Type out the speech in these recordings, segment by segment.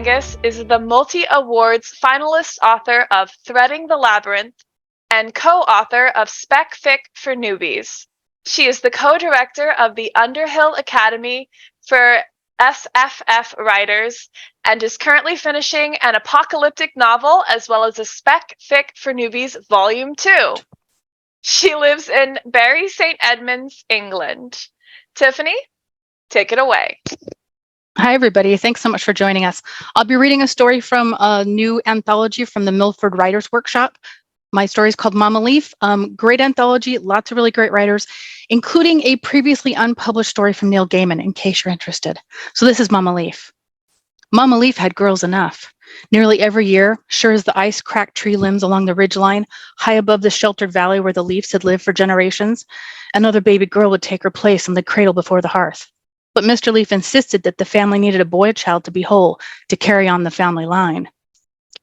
Angus is the multi-awards finalist author of Threading the Labyrinth and co-author of Spec Fic for Newbies. She is the co-director of the Underhill Academy for SFF writers and is currently finishing an apocalyptic novel as well as a Spec Fic for Newbies Volume 2. She lives in Bury St. Edmunds, England. Tiffani, take it away. Hi, everybody. Thanks so much for joining us. I'll be reading a story from a new anthology from the Milford Writers Workshop. My story is called Mama Leaf. Great anthology, lots of really great writers, including a previously unpublished story from Neil Gaiman, in case you're interested. So this is Mama Leaf. Mama Leaf had girls enough. Nearly every year, sure as the ice-cracked tree limbs along the ridgeline, high above the sheltered valley where the Leafs had lived for generations, another baby girl would take her place in the cradle before the hearth. But Mr. Leaf insisted that the family needed a boy child to be whole, to carry on the family line.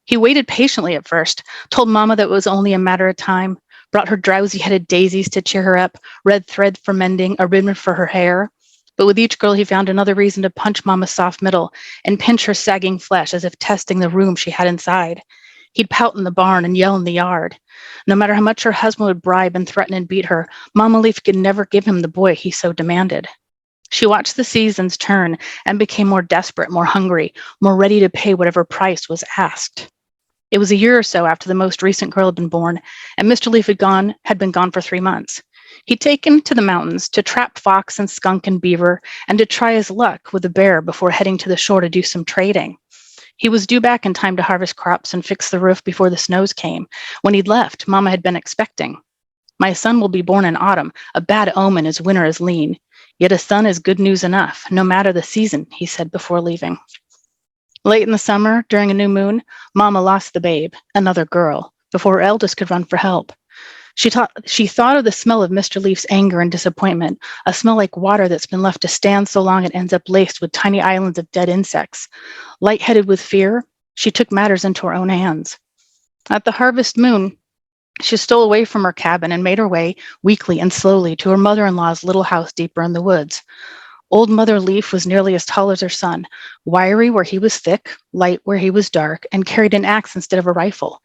He waited patiently at first, told Mama that it was only a matter of time, brought her drowsy-headed daisies to cheer her up, red thread for mending, a ribbon for her hair. But with each girl, he found another reason to punch Mama's soft middle and pinch her sagging flesh as if testing the room she had inside. He'd pout in the barn and yell in the yard. No matter how much her husband would bribe and threaten and beat her, Mama Leaf could never give him the boy he so demanded. She watched the seasons turn and became more desperate, more hungry, more ready to pay whatever price was asked. It was a year or so after the most recent girl had been born, and Mr. Leaf had been gone for 3 months. He'd taken to the mountains to trap fox and skunk and beaver and to try his luck with a bear before heading to the shore to do some trading. He was due back in time to harvest crops and fix the roof before the snows came. When he'd left, Mama had been expecting. "My son will be born in autumn. A bad omen as winter is lean. Yet a son is good news enough, no matter the season," he said before leaving. Late in the summer, during a new moon, Mama lost the babe, another girl, before her eldest could run for help. She thought of the smell of Mr. Leaf's anger and disappointment, a smell like water that's been left to stand so long it ends up laced with tiny islands of dead insects. Lightheaded with fear, she took matters into her own hands. At the harvest moon, she stole away from her cabin and made her way, weakly and slowly, to her mother-in-law's little house deeper in the woods. Old Mother Leaf was nearly as tall as her son, wiry where he was thick, light where he was dark, and carried an axe instead of a rifle.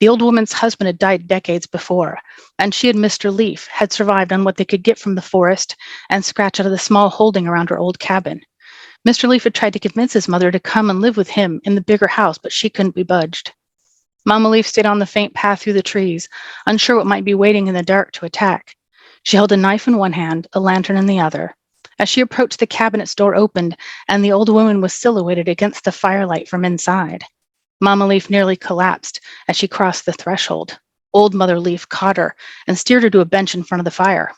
The old woman's husband had died decades before, and she and Mr. Leaf had survived on what they could get from the forest and scratch out of the small holding around her old cabin. Mr. Leaf had tried to convince his mother to come and live with him in the bigger house, but she couldn't be budged. Mama Leaf stayed on the faint path through the trees, unsure what might be waiting in the dark to attack. She held a knife in one hand, a lantern in the other. As she approached, the cabinet's door opened, and the old woman was silhouetted against the firelight from inside. Mama Leaf nearly collapsed as she crossed the threshold. Old Mother Leaf caught her and steered her to a bench in front of the fire.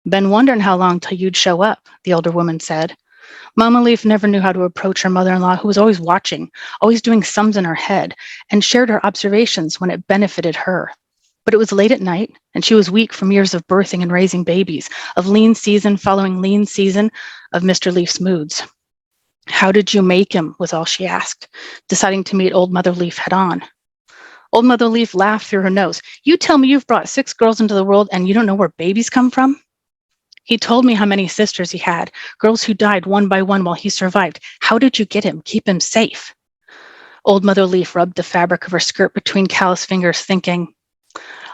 "Been wondering how long till you'd show up," the older woman said. Mama Leaf never knew how to approach her mother-in-law, who was always watching, always doing sums in her head, and shared her observations when it benefited her. But it was late at night, and she was weak from years of birthing and raising babies, of lean season following lean season of Mr. Leaf's moods. "How did you make him?" was all she asked, deciding to meet Old Mother Leaf head on. Old Mother Leaf laughed through her nose. "You tell me you've brought 6 girls into the world and you don't know where babies come from?" "He told me how many sisters he had, girls who died one by one while he survived. How did you get him? Keep him safe?" Old Mother Leaf rubbed the fabric of her skirt between callous fingers, thinking,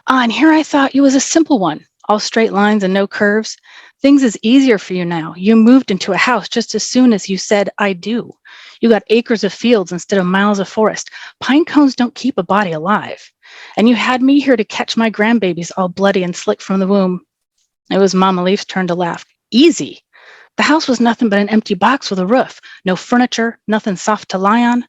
and here I thought you was a simple one, all straight lines and no curves. Things is easier for you now. You moved into a house just as soon as you said, 'I do.' You got acres of fields instead of miles of forest. Pine cones don't keep a body alive. And you had me here to catch my grandbabies all bloody and slick from the womb." It was Mama Leaf's turn to laugh. "Easy. The house was nothing but an empty box with a roof. No furniture, nothing soft to lie on.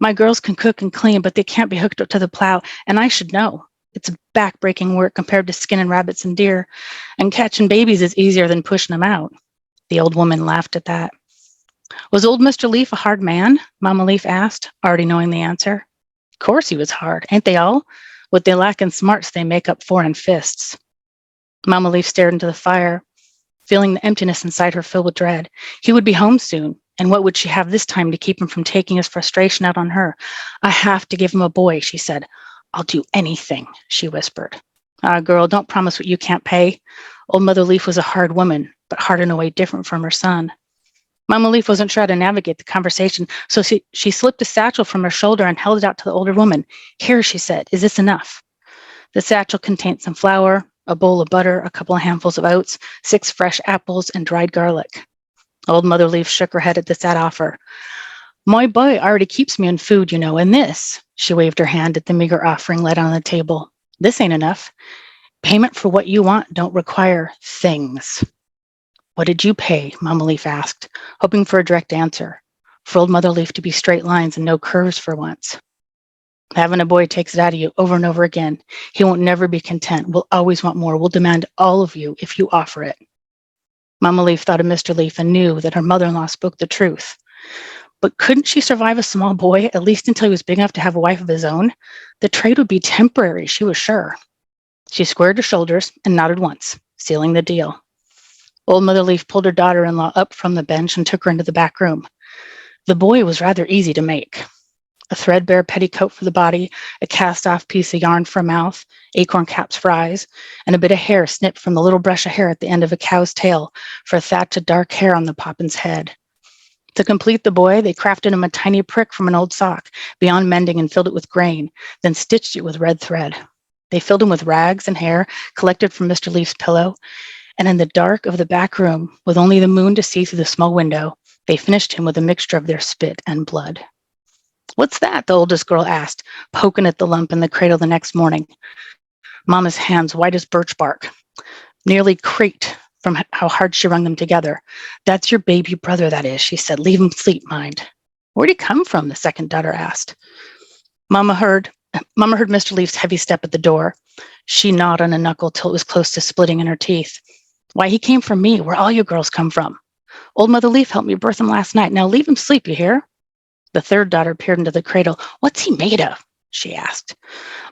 My girls can cook and clean, but they can't be hooked up to the plow, and I should know. It's back-breaking work compared to skinning rabbits and deer, and catching babies is easier than pushing them out." The old woman laughed at that. "Was old Mr. Leaf a hard man?" Mama Leaf asked, already knowing the answer. "Course he was hard, ain't they all? What they lack in smarts they make up for in fists." Mama Leaf stared into the fire, feeling the emptiness inside her fill with dread. He would be home soon, and what would she have this time to keep him from taking his frustration out on her? "I have to give him a boy," she said. "I'll do anything," she whispered. "Ah, girl, don't promise what you can't pay." Old Mother Leaf was a hard woman, but hard in a way different from her son. Mama Leaf wasn't sure how to navigate the conversation, so she slipped a satchel from her shoulder and held it out to the older woman. Here, she said, is this enough? The satchel contained some flour, a bowl of butter, a couple of handfuls of oats, 6 fresh apples, and dried garlic. Old Mother Leaf shook her head at the sad offer. My boy already keeps me in food, and this, she waved her hand at the meager offering laid on the table. This ain't enough. Payment for what you want don't require things. What did you pay? Mama Leaf asked, hoping for a direct answer. For Old Mother Leaf to be straight lines and no curves for once. Having a boy takes it out of you over and over again. He won't never be content. We'll always want more. We'll demand all of you if you offer it. Mama Leaf thought of Mr. Leaf and knew that her mother-in-law spoke the truth. But couldn't she survive a small boy, at least until he was big enough to have a wife of his own? The trade would be temporary, she was sure. She squared her shoulders and nodded once, sealing the deal. Old Mother Leaf pulled her daughter-in-law up from the bench and took her into the back room. The boy was rather easy to make. A threadbare petticoat for the body, a cast-off piece of yarn for a mouth, acorn caps for eyes, and a bit of hair snipped from the little brush of hair at the end of a cow's tail for a thatch of dark hair on the poppin's head. To complete the boy, they crafted him a tiny prick from an old sock, beyond mending, and filled it with grain, then stitched it with red thread. They filled him with rags and hair collected from Mr. Leaf's pillow, and in the dark of the back room, with only the moon to see through the small window, they finished him with a mixture of their spit and blood. What's that? The oldest girl asked, poking at the lump in the cradle the next morning. Mama's hands white as birch bark, nearly creaked from how hard she wrung them together. That's your baby brother, that is, she said. Leave him sleep, mind. Where'd he come from? The second daughter asked. Mama heard Mr. Leaf's heavy step at the door. She gnawed on a knuckle till it was close to splitting in her teeth. Why, he came from me, where all you girls come from. Old Mother Leaf helped me birth him last night. Now leave him sleep, you hear? The third daughter peered into the cradle. What's he made of? She asked.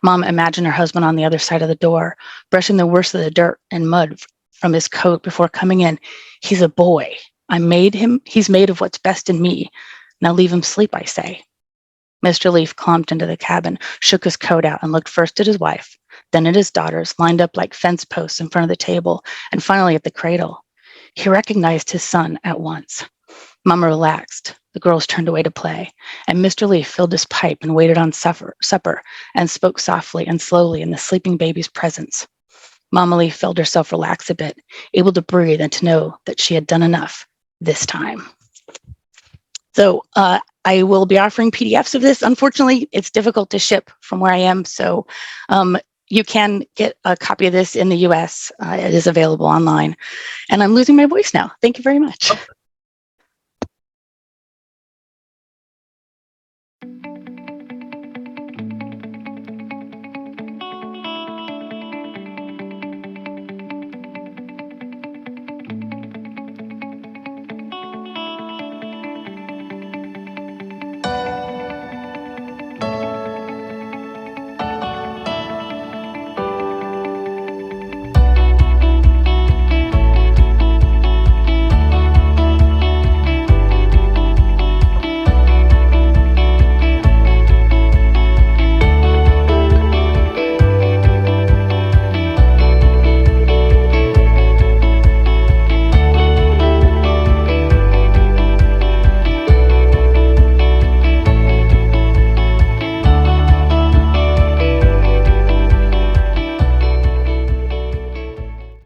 Mom imagined her husband on the other side of the door, brushing the worst of the dirt and mud from his coat before coming in. He's a boy. He's made of what's best in me. Now leave him sleep, I say. Mr. Leaf clumped into the cabin, shook his coat out, and looked first at his wife, then at his daughters, lined up like fence posts in front of the table, and finally at the cradle. He recognized his son at once. Mama relaxed. The girls turned away to play, and Mr. Leaf filled his pipe and waited on supper and spoke softly and slowly in the sleeping baby's presence. Mama Leaf felt herself relax a bit, able to breathe and to know that she had done enough this time. So I will be offering PDFs of this. Unfortunately, it's difficult to ship from where I am, so you can get a copy of this in the US. It is available online. And I'm losing my voice now. Thank you very much.